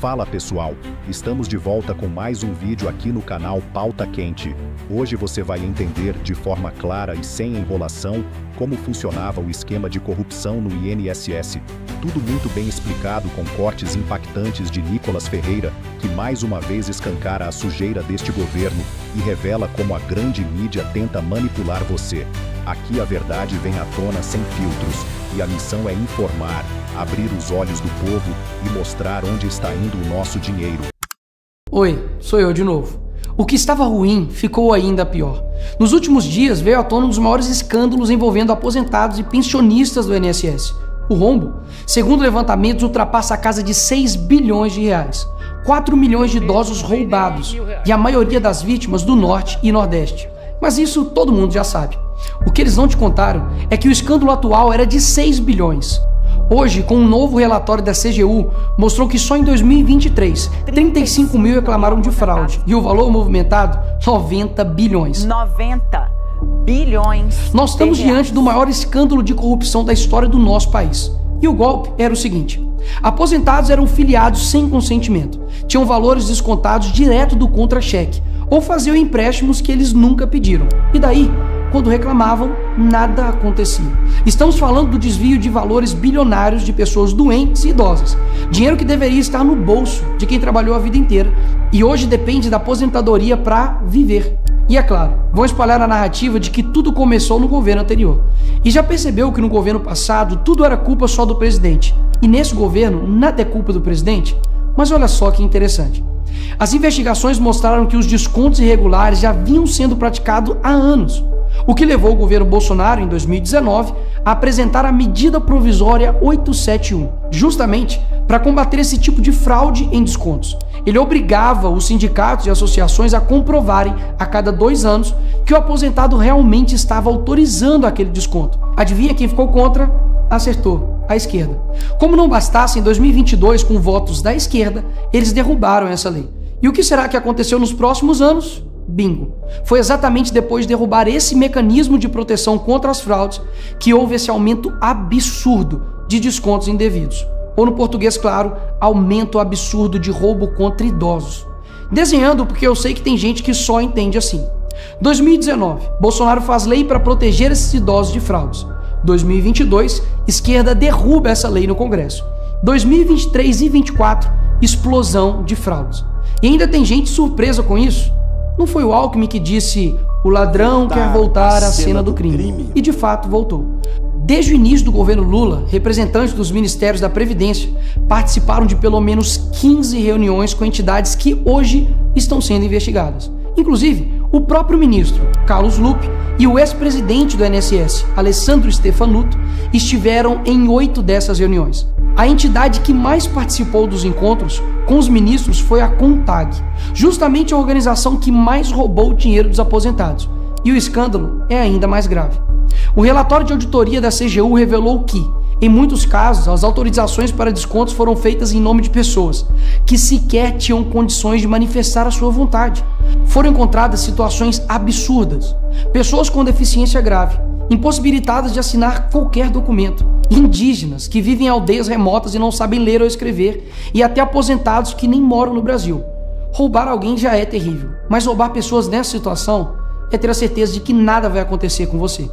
Fala pessoal, estamos de volta com mais um vídeo aqui no canal Pauta Quente. Hoje você vai entender de forma clara e sem enrolação como funcionava o esquema de corrupção no INSS. Tudo muito bem explicado com cortes impactantes de Nicolas Ferreira, que mais uma vez escancara a sujeira deste governo e revela como a grande mídia tenta manipular você. Aqui a verdade vem à tona sem filtros, e a missão é informar, abrir os olhos do povo e mostrar onde está indo o nosso dinheiro. Oi, sou eu de novo. O que estava ruim ficou ainda pior. Nos últimos dias veio à tona um dos maiores escândalos envolvendo aposentados e pensionistas do INSS. O rombo, segundo levantamentos, ultrapassa a casa de 6 bilhões de reais. 4 milhões de idosos roubados e a maioria das vítimas do Norte e Nordeste. Mas isso todo mundo já sabe. O que eles não te contaram é que o escândalo atual era de 6 bilhões. Hoje, com um novo relatório da CGU, mostrou que só em 2023, 35 mil reclamaram de fraude e o valor movimentado, 90 bilhões. 90 bilhões. Nós estamos diante do maior escândalo de corrupção da história do nosso país. E o golpe era o seguinte: aposentados eram filiados sem consentimento, tinham valores descontados direto do contra-cheque ou faziam empréstimos que eles nunca pediram. E daí, quando reclamavam, nada acontecia. Estamos falando do desvio de valores bilionários de pessoas doentes e idosas. Dinheiro que deveria estar no bolso de quem trabalhou a vida inteira e hoje depende da aposentadoria para viver. E é claro, vão espalhar a narrativa de que tudo começou no governo anterior. E já percebeu que no governo passado tudo era culpa só do presidente. E nesse governo nada é culpa do presidente? Mas olha só que interessante. As investigações mostraram que os descontos irregulares já vinham sendo praticados há anos. O que levou o governo Bolsonaro, em 2019, a apresentar a medida provisória 871, justamente para combater esse tipo de fraude em descontos. Ele obrigava os sindicatos e associações a comprovarem a cada 2 anos que o aposentado realmente estava autorizando aquele desconto. Adivinha quem ficou contra? Acertou, a esquerda. Como não bastasse, em 2022, com votos da esquerda, eles derrubaram essa lei. E o que será que aconteceu nos próximos anos? Bingo! Foi exatamente depois de derrubar esse mecanismo de proteção contra as fraudes que houve esse aumento absurdo de descontos indevidos. Ou no português claro, aumento absurdo de roubo contra idosos. Desenhando porque eu sei que tem gente que só entende assim. 2019, Bolsonaro faz lei para proteger esses idosos de fraudes. 2022, esquerda derruba essa lei no Congresso. 2023 e 2024, explosão de fraudes. E ainda tem gente surpresa com isso. Não foi o Alckmin que disse o ladrão quer voltar à cena do crime. E de fato voltou. Desde o início do governo Lula, representantes dos ministérios da Previdência participaram de pelo menos 15 reuniões com entidades que hoje estão sendo investigadas. Inclusive, o próprio ministro Carlos Lupe e o ex-presidente do INSS, Alessandro Stefanuto, estiveram em 8 dessas reuniões. A entidade que mais participou dos encontros com os ministros foi a CONTAG, justamente a organização que mais roubou o dinheiro dos aposentados. E o escândalo é ainda mais grave. O relatório de auditoria da CGU revelou que, em muitos casos, as autorizações para descontos foram feitas em nome de pessoas que sequer tinham condições de manifestar a sua vontade. Foram encontradas situações absurdas. Pessoas com deficiência grave, impossibilitadas de assinar qualquer documento, indígenas que vivem em aldeias remotas e não sabem ler ou escrever, e até aposentados que nem moram no Brasil. Roubar alguém já é terrível, mas roubar pessoas nessa situação é ter a certeza de que nada vai acontecer com você.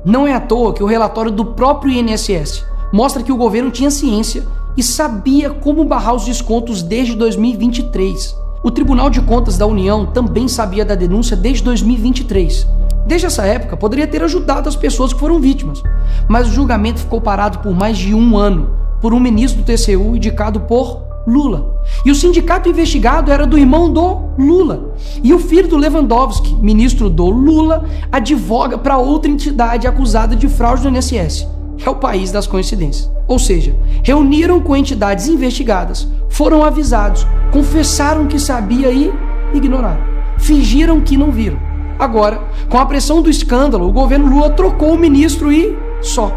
Não é à toa que o relatório do próprio INSS mostra que o governo tinha ciência e sabia como barrar os descontos desde 2023. O Tribunal de Contas da União também sabia da denúncia desde 2023. Desde essa época, poderia ter ajudado as pessoas que foram vítimas, mas o julgamento ficou parado por mais de 1 ano, por um ministro do TCU indicado por Lula. E o sindicato investigado era do irmão do Lula. E o filho do Lewandowski, ministro do Lula, advoga para outra entidade acusada de fraude no INSS. É o país das coincidências. Ou seja, reuniram com entidades investigadas, foram avisados, confessaram que sabia e ignoraram. Fingiram que não viram. Agora, com a pressão do escândalo, o governo Lula trocou o ministro e só.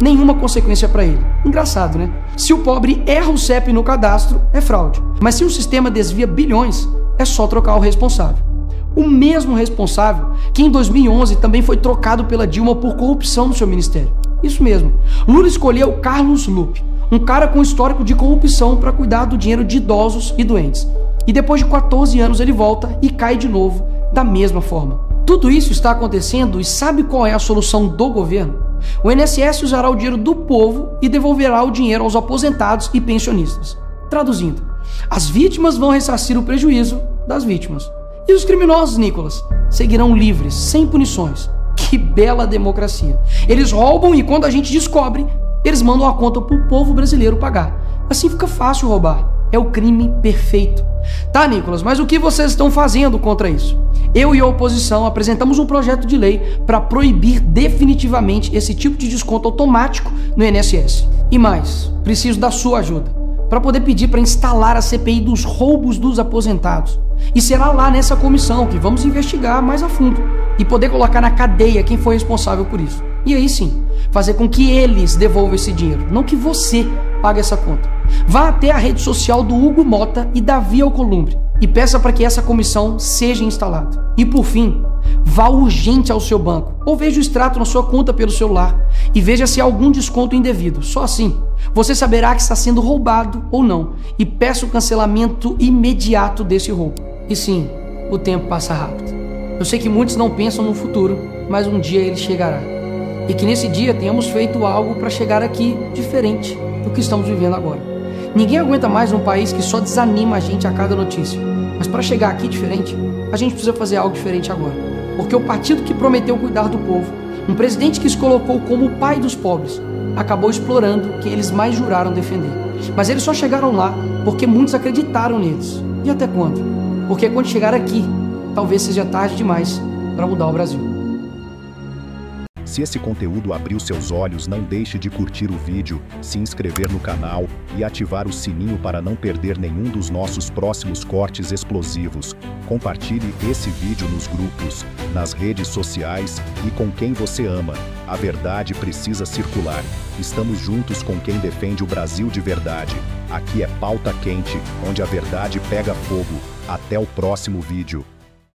Nenhuma consequência para ele. Engraçado, né? Se o pobre erra o CEP no cadastro, é fraude. Mas se o sistema desvia bilhões, é só trocar o responsável. O mesmo responsável que em 2011 também foi trocado pela Dilma por corrupção no seu ministério. Isso mesmo. Lula escolheu Carlos Lupe, um cara com histórico de corrupção para cuidar do dinheiro de idosos e doentes. E depois de 14 anos ele volta e cai de novo da mesma forma. Tudo isso está acontecendo e sabe qual é a solução do governo? O INSS usará o dinheiro do povo e devolverá o dinheiro aos aposentados e pensionistas. Traduzindo, as vítimas vão ressarcir o prejuízo das vítimas. E os criminosos, Nicolas, seguirão livres, sem punições. Que bela democracia. Eles roubam e quando a gente descobre, eles mandam a conta pro povo brasileiro pagar. Assim fica fácil roubar. É o crime perfeito. Tá, Nicolas, mas o que vocês estão fazendo contra isso? Eu e a oposição apresentamos um projeto de lei para proibir definitivamente esse tipo de desconto automático no INSS. E mais, preciso da sua ajuda para poder pedir para instalar a CPI dos roubos dos aposentados. E será lá nessa comissão que vamos investigar mais a fundo e poder colocar na cadeia quem foi responsável por isso. E aí sim, fazer com que eles devolvam esse dinheiro, não que você pague essa conta. Vá até a rede social do Hugo Mota e Davi Alcolumbre e peça para que essa comissão seja instalada. E por fim, vá urgente ao seu banco ou veja o extrato na sua conta pelo celular e veja se há algum desconto indevido. Só assim, você saberá que está sendo roubado ou não e peça o cancelamento imediato desse roubo. E sim, o tempo passa rápido. Eu sei que muitos não pensam no futuro, mas um dia ele chegará. E que nesse dia tenhamos feito algo para chegar aqui diferente do que estamos vivendo agora. Ninguém aguenta mais um país que só desanima a gente a cada notícia. Mas para chegar aqui diferente, a gente precisa fazer algo diferente agora. Porque o partido que prometeu cuidar do povo, um presidente que se colocou como o pai dos pobres, acabou explorando quem eles mais juraram defender. Mas eles só chegaram lá porque muitos acreditaram neles. E até quando? Porque quando chegar aqui, talvez seja tarde demais para mudar o Brasil. Se esse conteúdo abriu seus olhos, não deixe de curtir o vídeo, se inscrever no canal e ativar o sininho para não perder nenhum dos nossos próximos cortes explosivos. Compartilhe esse vídeo nos grupos, nas redes sociais e com quem você ama. A verdade precisa circular. Estamos juntos com quem defende o Brasil de verdade. Aqui é Pauta Quente, onde a verdade pega fogo. Até o próximo vídeo.